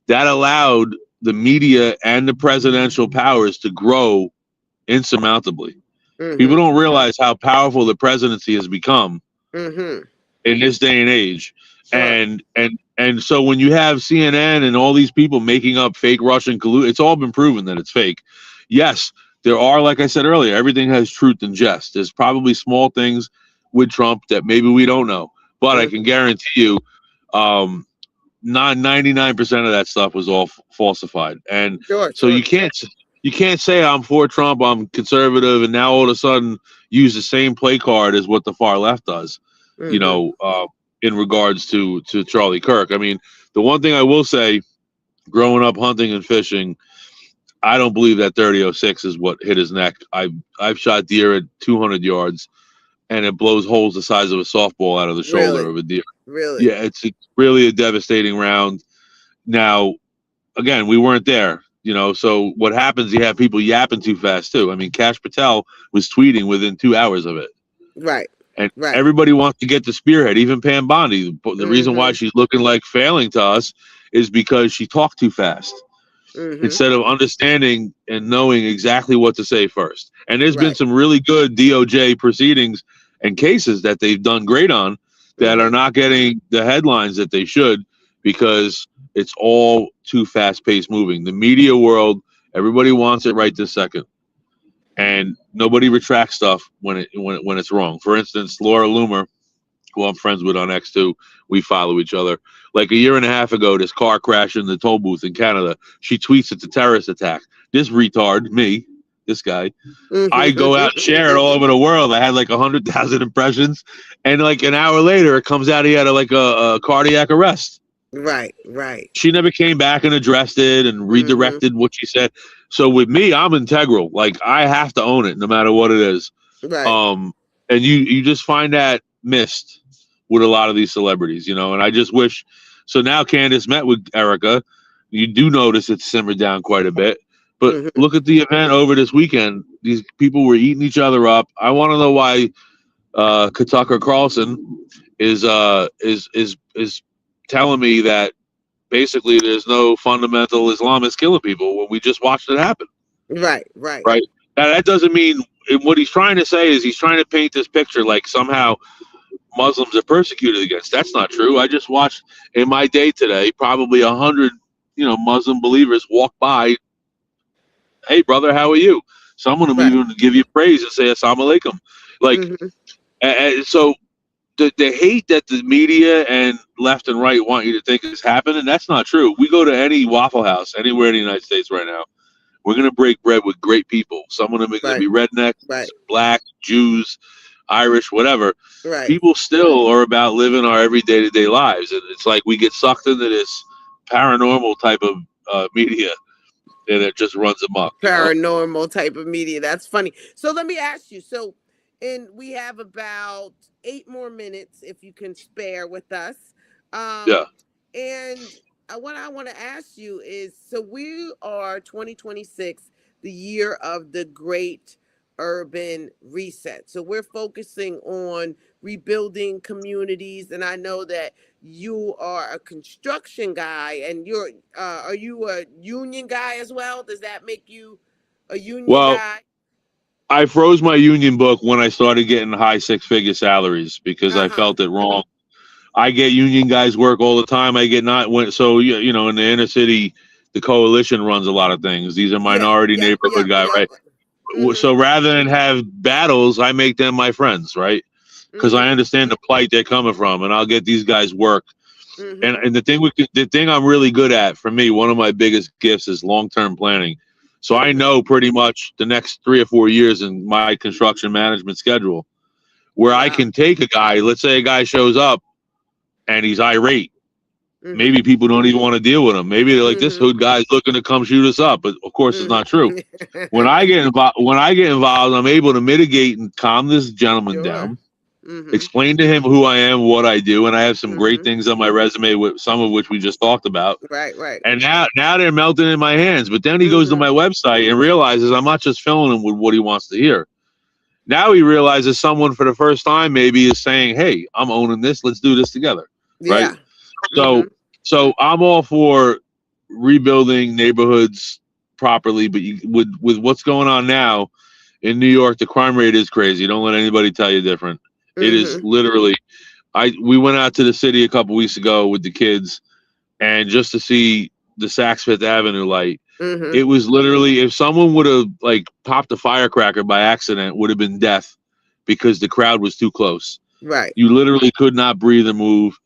that allowed the media and the presidential powers to grow insurmountably. People don't realize how powerful the presidency has become in this day and age. And so when you have CNN and all these people making up fake Russian collusion, it's all been proven that it's fake. Yes, there are, like I said earlier, everything has truth and jest. There's probably small things with Trump that maybe we don't know, but I can guarantee you 99% of that stuff was all falsified. And so you can't say I'm for Trump, I'm conservative, and now all of a sudden use the same play card as what the far left does, you know, in regards to Charlie Kirk. I mean, the one thing I will say, growing up hunting and fishing, I don't believe that 30.06 is what hit his neck. I've shot deer at 200 yards, and it blows holes the size of a softball out of the shoulder of a deer. Really? Yeah, it's really a devastating round. Now, again, we weren't there, you know, so what happens, you have people yapping too fast, too. I mean, Kash Patel was tweeting within 2 hours of it. Right. And everybody wants to get the spearhead, even Pam Bondi. The reason why she's looking like failing to us is because she talked too fast. Instead of understanding and knowing exactly what to say first. And there's been some really good DOJ proceedings and cases that they've done great on that are not getting the headlines that they should, because it's all too fast-paced moving. The media world, everybody wants it right this second. And nobody retracts stuff when it's wrong. For instance, Laura Loomer, who I'm friends with on X2, we follow each other. Like a year and a half ago, this car crashed in the toll booth in Canada. She tweets it's a terrorist attack. This retard, me, this guy, I go out and share it all over the world. I had like 100,000 impressions. And like an hour later, it comes out he had a cardiac arrest. Right. She never came back and addressed it and redirected what she said. So with me, I'm integral. Like, I have to own it no matter what it is. Right. And you just find that missed with a lot of these celebrities, you know, and I just wish. So now Candace met with Erica. You do notice it's simmered down quite a bit, but look at the event over this weekend. These people were eating each other up. I want to know why Tucker Carlson is telling me that basically there's no fundamental Islamists killing people when we just watched it happen. Right. Now that doesn't mean, what he's trying to say is he's trying to paint this picture like somehow Muslims are persecuted against. That's not true. I just watched in my day today, probably 100, Muslim believers walk by. Hey, brother, how are you? Some of them even give you praise and say assalamu alaikum. Like, and so the hate that the media and left and right want you to think is happening, that's not true. We go to any Waffle House anywhere in the United States right now, we're going to break bread with great people. Some of them are going to be rednecks, black, Jews, Irish, whatever. People still are about living our every day-to-day lives. And it's like we get sucked into this paranormal type of media, and it just runs amok. Paranormal type of media. That's funny. So let me ask you. And we have about 8 more minutes, if you can spare with us. And what I want to ask you is, so we are 2026, the year of the great urban reset. So we're focusing on rebuilding communities. And I know that you are a construction guy, and are you a union guy as well? Does that make you a union guy? I froze my union book when I started getting high 6-figure salaries because I felt it wrong. I get union guys work all the time. I get so in the inner city, the coalition runs a lot of things. These are minority neighborhood guys, right? So rather than have battles, I make them my friends, right? Because I understand the plight they're coming from, and I'll get these guys work. And the thing I'm really good at, for me, one of my biggest gifts is long-term planning. So I know pretty much the next 3 or 4 years in my construction management schedule. where I Wow. can take a guy, let's say a guy shows up and he's irate. Mhm. Maybe people don't even want to deal with him. Maybe they're like, this hood guy's looking to come shoot us up. But of course, it's not true. When I get involved, I'm able to mitigate and calm this gentleman Sure. down, explain to him who I am, what I do, and I have some great Mhm. things on my resume, with some of which we just talked about. Right, right. And now they're melting in my hands. But then he goes to my website and realizes I'm not just filling him with what he wants to hear. Now he realizes someone for the first time maybe is saying, "Hey, I'm owning this. Let's do this together." Right? Yeah. So I'm all for rebuilding neighborhoods properly, but with what's going on now in New York, the crime rate is crazy. Don't let anybody tell you different. It is literally. We went out to the city a couple weeks ago with the kids, and just to see the Saks Fifth Avenue light, it was literally, if someone would have like popped a firecracker by accident, would have been death because the crowd was too close. Right. You literally could not breathe or move.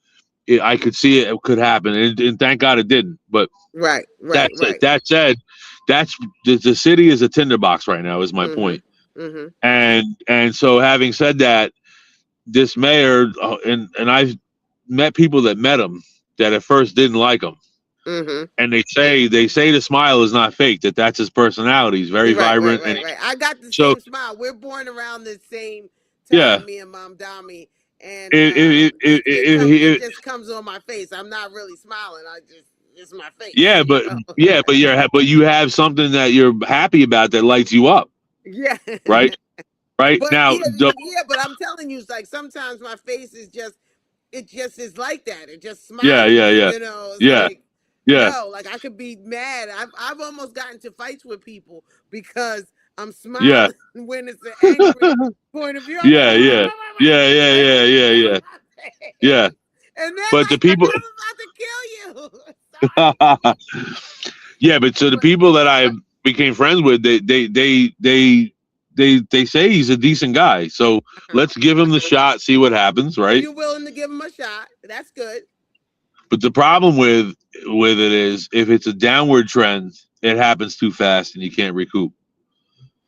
I could see it could happen, and thank God it didn't. But Right. that said, that's the city is a tinderbox right now. Is my point. And so, having said that, this mayor and I've met people that met him that at first didn't like him, and they say the smile is not fake. That's his personality. He's very vibrant. Right. I got the So same smile. We're born around the same time, yeah, me and Mom Dami, and it just comes on my face. I'm not really smiling. It's my face. yeah, but you have something that you're happy about that lights you up. Yeah. Right But now. but I'm telling you, it's like sometimes my face is just is like that. It just smiles. Yeah. You know, it's like, Yeah. yo, like I could be mad. I've almost gotten into fights with people because I'm smiling when it's an angry point of view. Yeah. And then But the people, I'm about to kill you. yeah. But so the people that I became friends with, they say he's a decent guy. So let's give him the shot, see what happens, right? You're willing to give him a shot. That's good. But the problem with it is, if it's a downward trend, it happens too fast and you can't recoup.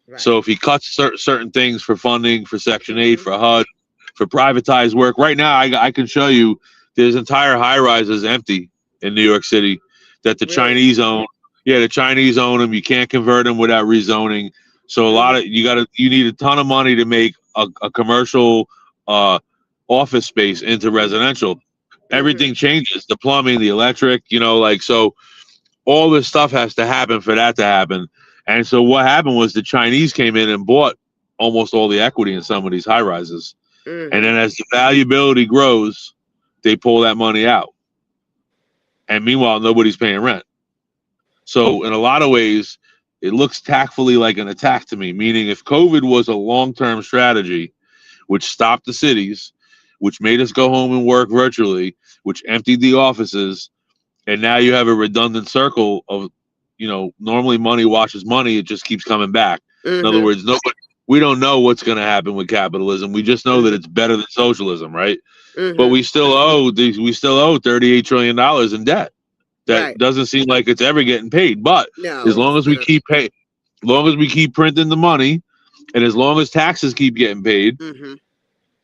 Right. So if he cuts certain things for funding, for Section 8, for HUD, for privatized work, right now I can show you there's entire high rises empty in New York City that the Chinese own. Yeah, the Chinese own them. You can't convert them without rezoning. So a lot of you need a ton of money to make a commercial office space into residential. Everything changes, the plumbing, the electric, so all this stuff has to happen for that to happen. And so what happened was the Chinese came in and bought almost all the equity in some of these high rises. And then as the valuability grows, they pull that money out. And meanwhile, nobody's paying rent. So in a lot of ways, it looks tactfully like an attack to me, meaning if COVID was a long-term strategy, which stopped the cities, which made us go home and work virtually, which emptied the offices, and now you have a redundant circle of, normally money washes money. It just keeps coming back. In other words, we don't know what's going to happen with capitalism. We just know that it's better than socialism, right? But we still owe $38 trillion in debt. That doesn't seem like it's ever getting paid. But as long as we keep printing the money, and as long as taxes keep getting paid,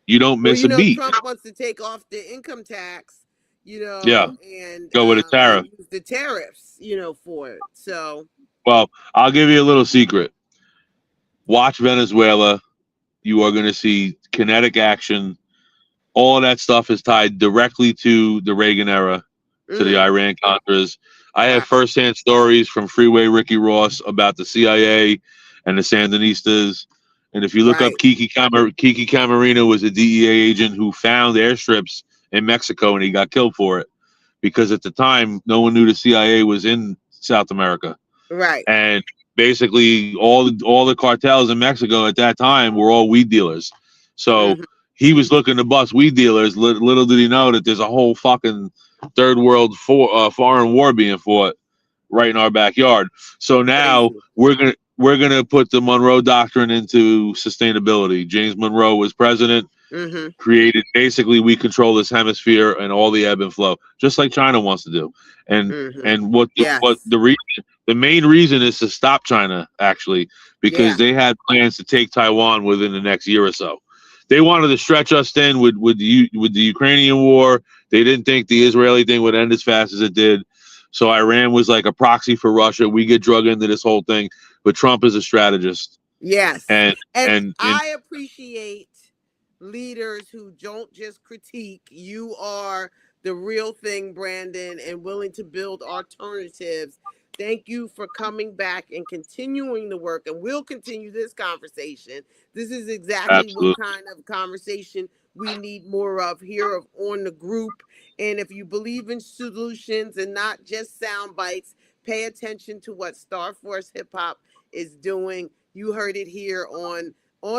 you don't miss a beat. Trump wants to take off the income tax, and go with a tariff. Use the tariffs, for it. So, well, I'll give you a little secret. Watch Venezuela. You are going to see kinetic action. All of that stuff is tied directly to the Reagan era, to the Iran-Contras. I have firsthand stories from Freeway Ricky Ross about the CIA and the Sandinistas. And if you look up Kiki Camarena was a DEA agent who found airstrips in Mexico, and he got killed for it because at the time no one knew the CIA was in South America. Right. And basically all the cartels in Mexico at that time were all weed dealers. So he was looking to bust weed dealers. Little did he know that there's a whole fucking third world foreign war being fought right in our backyard. So now we're gonna put the Monroe Doctrine into sustainability. James Monroe was president, created basically we control this hemisphere and all the ebb and flow, just like China wants to do. And what the main reason is to stop China, actually, because they had plans to take Taiwan within the next year or so. they wanted to stretch us thin with the Ukrainian war. They didn't think the Israeli thing would end as fast as it did. So Iran was like a proxy for Russia. We get drug into this whole thing, but Trump is a strategist. Yes. And I appreciate leaders who don't just critique. You are the real thing, Brandon, and willing to build alternatives. Thank you for coming back and continuing the work, and we'll continue this conversation. This is exactly what kind of conversation we need more of here on the group. And if you believe in solutions and not just sound bites, pay attention to what Star Force Hip Hop is doing. You heard it here on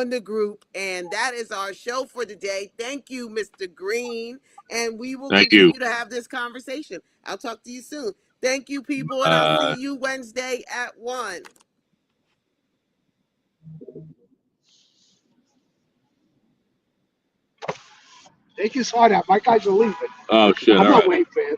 the group, and that is our show for today. Thank you, Mr. Green, and we will continue to have this conversation. I'll talk to you soon. Thank you, people, and I'll see you Wednesday at 1. They can slide out. My guys are leaving. Oh shit! I'm all not right. waiting for him.